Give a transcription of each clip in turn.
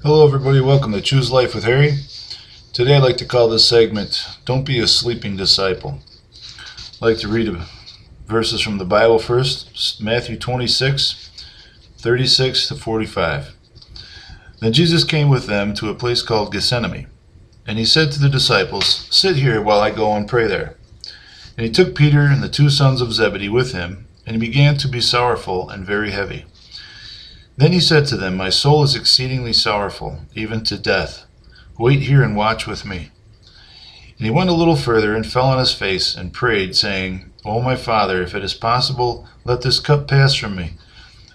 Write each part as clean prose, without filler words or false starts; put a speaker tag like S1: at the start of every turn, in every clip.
S1: Hello everybody, welcome to Choose Life with Harry. Today I'd like to call this segment, Don't Be a Sleeping Disciple. I'd like to read verses from the Bible first, Matthew 26, 36 to 45. Then Jesus came with them to a place called Gethsemane, and he said to the disciples, "Sit here while I go and pray there." And he took Peter and the two sons of Zebedee with him, and he began to be sorrowful and very heavy. Then he said to them, "My soul is exceedingly sorrowful, even to death. Wait here and watch with me." And he went a little further and fell on his face and prayed, saying, "O my Father, if it is possible, let this cup pass from me.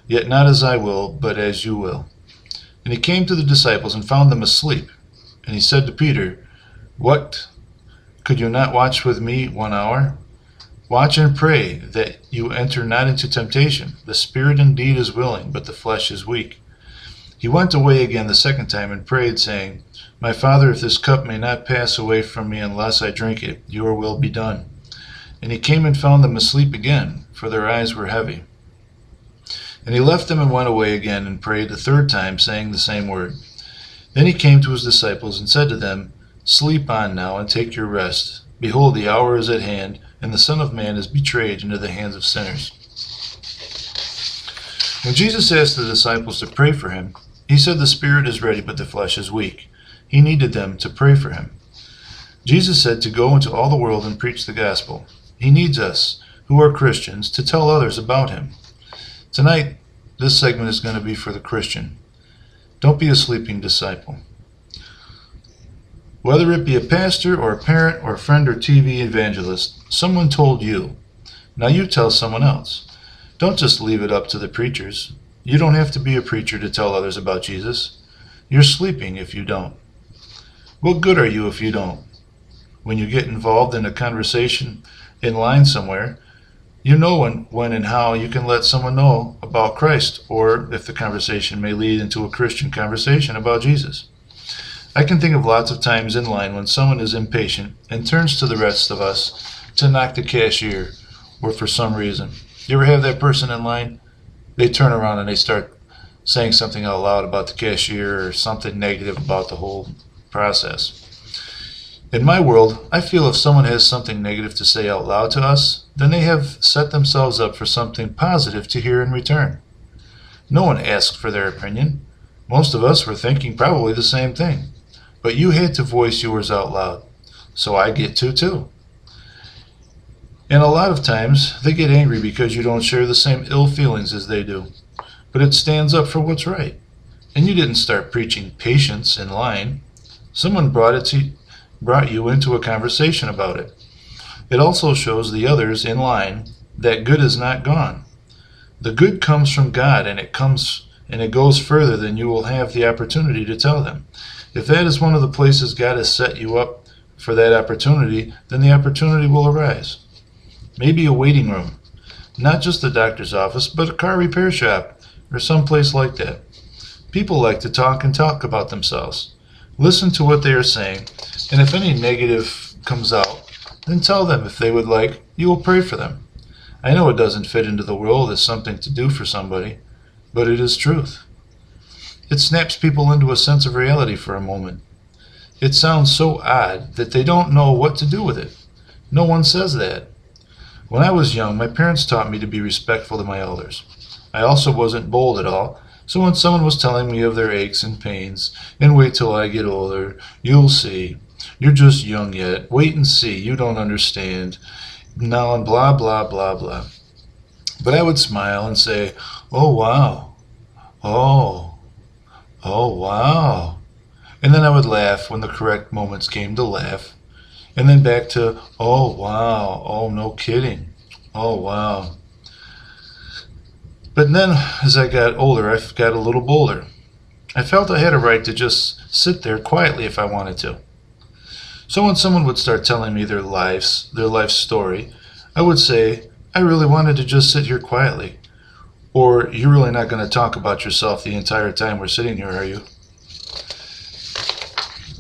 S1: Yet not as I will, but as you will." And he came to the disciples and found them asleep. And he said to Peter, "What? Could you not watch with me 1 hour? Watch and pray that you enter not into temptation. The spirit indeed is willing, but the flesh is weak." He went away again the second time and prayed, saying, "My Father, if this cup may not pass away from me unless I drink it, your will be done." And he came and found them asleep again, for their eyes were heavy. And he left them and went away again and prayed the third time, saying the same word. Then he came to his disciples and said to them, "Sleep on now and take your rest. Behold, the hour is at hand, and the Son of Man is betrayed into the hands of sinners." When Jesus asked the disciples to pray for him, he said the spirit is ready, but the flesh is weak. He needed them to pray for him. Jesus said to go into all the world and preach the gospel. He needs us, who are Christians, to tell others about him. Tonight, this segment is going to be for the Christian. Don't be a sleeping disciple. Whether it be a pastor or a parent or a friend or TV evangelist, someone told you. Now you tell someone else. Don't just leave it up to the preachers. You don't have to be a preacher to tell others about Jesus. You're sleeping if you don't. What good are you if you don't? When you get involved in a conversation in line somewhere, you know when and how you can let someone know about Christ, or if the conversation may lead into a Christian conversation about Jesus. I can think of lots of times in line when someone is impatient and turns to the rest of us to knock the cashier, or for some reason. You ever have that person in line? They turn around and they start saying something out loud about the cashier or something negative about the whole process. In my world, I feel if someone has something negative to say out loud to us, then they have set themselves up for something positive to hear in return. No one asked for their opinion. Most of us were thinking probably the same thing. But you had to voice yours out loud, so I get to too. And a lot of times, they get angry because you don't share the same ill feelings as they do. But it stands up for what's right. And you didn't start preaching patience in line. Someone brought you into a conversation about it. It also shows the others in line that good is not gone. The good comes from God, and it goes further than you will have the opportunity to tell them. If that is one of the places God has set you up for that opportunity, then the opportunity will arise. Maybe a waiting room, not just a doctor's office, but a car repair shop, or some place like that. People like to talk about themselves. Listen to what they are saying, and if any negative comes out, then tell them if they would like, you will pray for them. I know it doesn't fit into the world as something to do for somebody, but it is truth. It snaps people into a sense of reality for a moment. It sounds so odd that they don't know what to do with it. No one says that. When I was young, my parents taught me to be respectful to my elders. I also wasn't bold at all, so when someone was telling me of their aches and pains, and "Wait till I get older, you'll see. You're just young yet. Wait and see. You don't understand." Now, and blah, blah, blah, blah. But I would smile and say, "Oh, wow. Oh, wow." And then I would laugh when the correct moments came to laugh. And then back to, "Oh, wow. Oh, no kidding. Oh, wow." But then, as I got older, I got a little bolder. I felt I had a right to just sit there quietly if I wanted to. So when someone would start telling me their life story, I would say, "I really wanted to just sit here quietly." Or, "You're really not going to talk about yourself the entire time we're sitting here, are you?"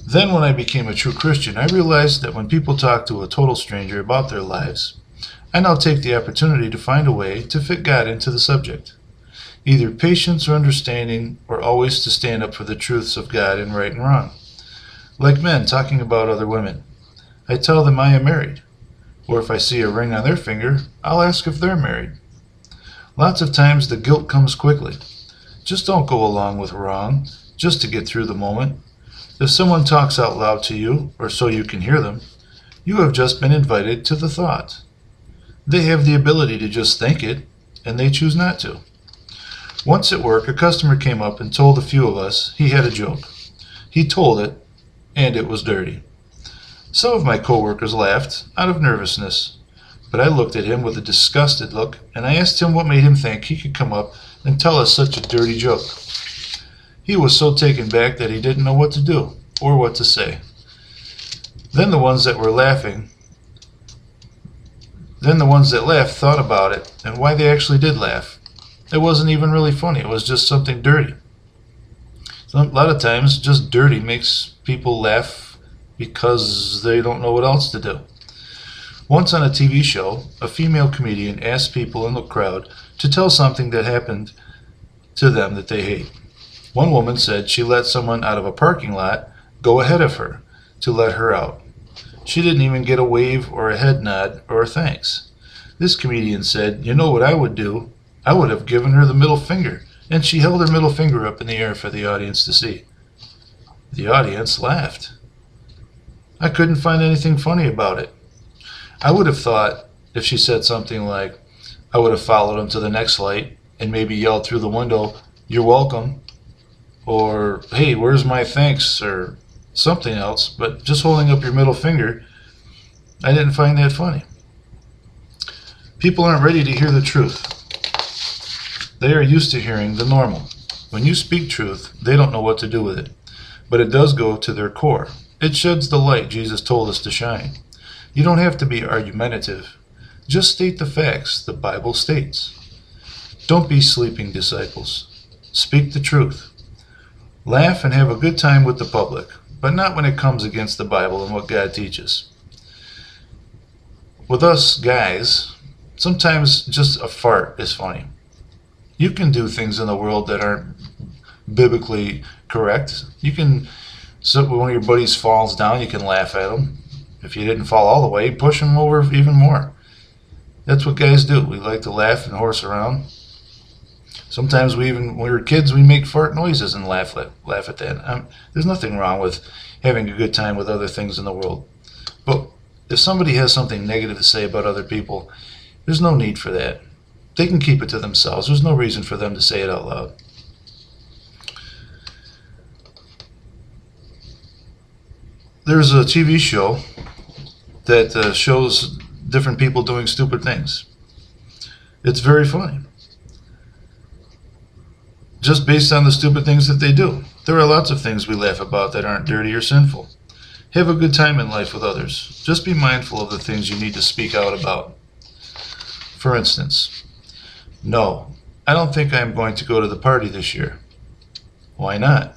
S1: Then when I became a true Christian, I realized that when people talk to a total stranger about their lives, I now take the opportunity to find a way to fit God into the subject. either patience or understanding, or always to stand up for the truths of God in right and wrong. Like men talking about other women. I tell them I am married. Or if I see a ring on their finger, I'll ask if they're married. Lots of times the guilt comes quickly. Just don't go along with wrong, just to get through the moment. If someone talks out loud to you, or so you can hear them, you have just been invited to the thought. They have the ability to just think it, and they choose not to. Once at work, a customer came up and told a few of us he had a joke. He told it, and it was dirty. Some of my coworkers laughed out of nervousness, but I looked at him with a disgusted look, and I asked him what made him think he could come up and tell us such a dirty joke. He was so taken back that he didn't know what to do or what to say. Then the ones that laughed thought about it and why they actually did laugh. It wasn't even really funny. It was just something dirty. So a lot of times, just dirty makes people laugh because they don't know what else to do. Once on a TV show, a female comedian asked people in the crowd to tell something that happened to them that they hate. One woman said she let someone out of a parking lot go ahead of her to let her out. She didn't even get a wave or a head nod or a thanks. This comedian said, "You know what I would do? I would have given her the middle finger," and she held her middle finger up in the air for the audience to see. The audience laughed. I couldn't find anything funny about it. I would have thought if she said something like, I would have followed him to the next light and maybe yelled through the window, "You're welcome," or "Hey, where's my thanks," or something else, but just holding up your middle finger, I didn't find that funny. People aren't ready to hear the truth. They are used to hearing the normal. When you speak truth, they don't know what to do with it, but it does go to their core. It sheds the light Jesus told us to shine. You don't have to be argumentative. Just state the facts the Bible states. Don't be sleeping disciples. Speak the truth. Laugh and have a good time with the public, but not when it comes against the Bible and what God teaches. With us guys, sometimes just a fart is funny. You can do things in the world that aren't biblically correct. So when one of your buddies falls down, you can laugh at him. If you didn't fall all the way, push him over even more. That's what guys do. We like to laugh and horse around. Sometimes when we were kids, we make fart noises and laugh at that. There's nothing wrong with having a good time with other things in the world. But if somebody has something negative to say about other people, there's no need for that. They can keep it to themselves. There's no reason for them to say it out loud. There's a TV show that shows different people doing stupid things. It's very funny. Just based on the stupid things that they do. There are lots of things we laugh about that aren't dirty or sinful. Have a good time in life with others. Just be mindful of the things you need to speak out about. For instance, no, I don't think I am going to go to the party this year. Why not?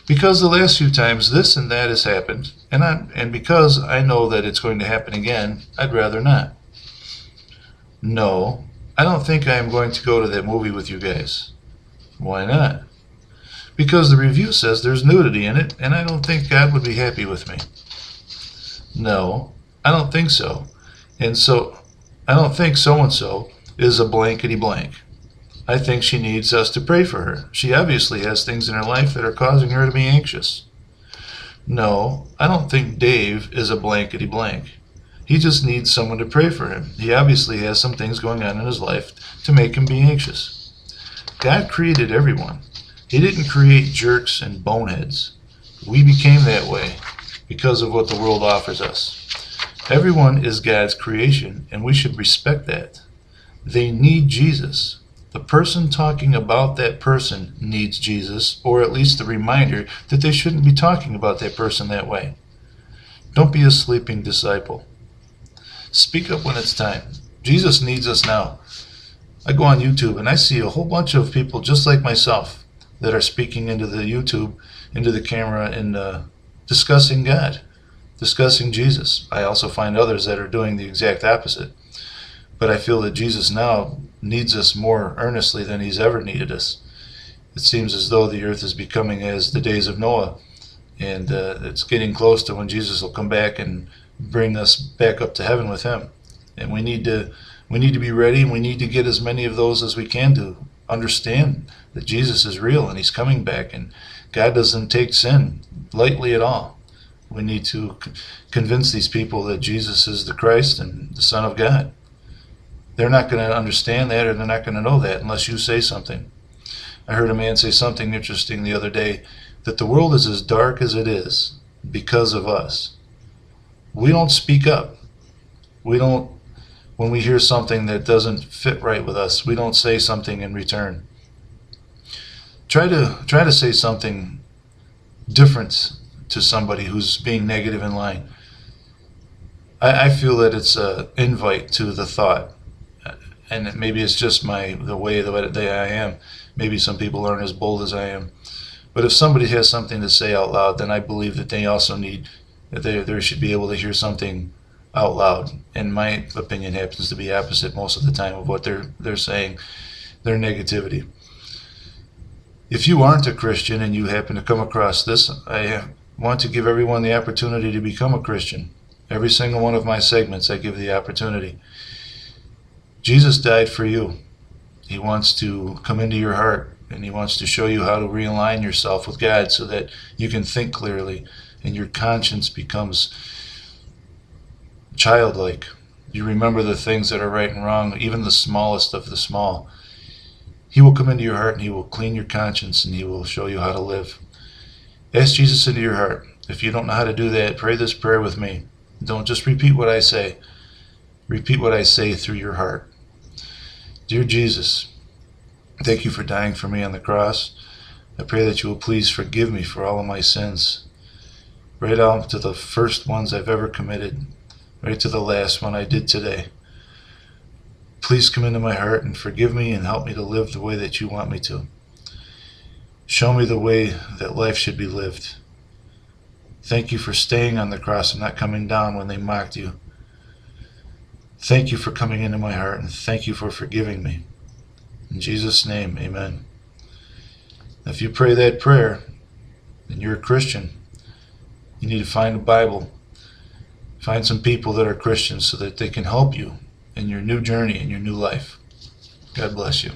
S1: Because the last few times this and that has happened, and because I know that it's going to happen again, I'd rather not. No, I don't think I am going to go to that movie with you guys. Why not? Because the review says there's nudity in it, and I don't think God would be happy with me. No, I don't think so. And so, I don't think so-and-so is a blankety blank. I think she needs us to pray for her. She obviously has things in her life that are causing her to be anxious. No, I don't think Dave is a blankety blank. He just needs someone to pray for him. He obviously has some things going on in his life to make him be anxious. God created everyone. He didn't create jerks and boneheads. We became that way because of what the world offers us. Everyone is God's creation, and we should respect that. They need Jesus. The person talking about that person needs Jesus, or at least the reminder that they shouldn't be talking about that person that way. Don't be a sleeping disciple. Speak up when it's time. Jesus needs us now. I go on YouTube and I see a whole bunch of people just like myself that are speaking into the YouTube, into the camera, and discussing God, discussing Jesus. I also find others that are doing the exact opposite. But I feel that Jesus now needs us more earnestly than he's ever needed us. It seems as though the earth is becoming as the days of Noah, and it's getting close to when Jesus will come back and bring us back up to heaven with him. And we need to be ready, and we need to get as many of those as we can to understand that Jesus is real and he's coming back, and God doesn't take sin lightly at all. We need to convince these people that Jesus is the Christ and the Son of God. They're not going to understand that, or they're not going to know that unless you say something. I heard a man say something interesting the other day, that the world is as dark as it is because of us. We don't speak up. When we hear something that doesn't fit right with us, we don't say something in return. Try to say something different to somebody who's being negative in line. I feel that it's an invite to the thought, and maybe it's just the way that I am. Maybe some people aren't as bold as I am. But if somebody has something to say out loud, then I believe that they also they should be able to hear something out loud. And my opinion happens to be opposite most of the time of what they're saying, their negativity. If you aren't a Christian and you happen to come across this, I want to give everyone the opportunity to become a Christian. Every single one of my segments, I give the opportunity. Jesus died for you. He wants to come into your heart, and he wants to show you how to realign yourself with God so that you can think clearly and your conscience becomes childlike. You remember the things that are right and wrong, even the smallest of the small. He will come into your heart and he will clean your conscience and he will show you how to live. Ask Jesus into your heart. If you don't know how to do that, pray this prayer with me. Don't just repeat what I say. Repeat what I say through your heart. Dear Jesus, thank you for dying for me on the cross. I pray that you will please forgive me for all of my sins, right out to the first ones I've ever committed, right to the last one I did today. Please come into my heart and forgive me and help me to live the way that you want me to. Show me the way that life should be lived. Thank you for staying on the cross and not coming down when they mocked you. Thank you for coming into my heart, and thank you for forgiving me. In Jesus' name, amen. If you pray that prayer, and you're a Christian, you need to find a Bible. Find some people that are Christians so that they can help you in your new journey, in your new life. God bless you.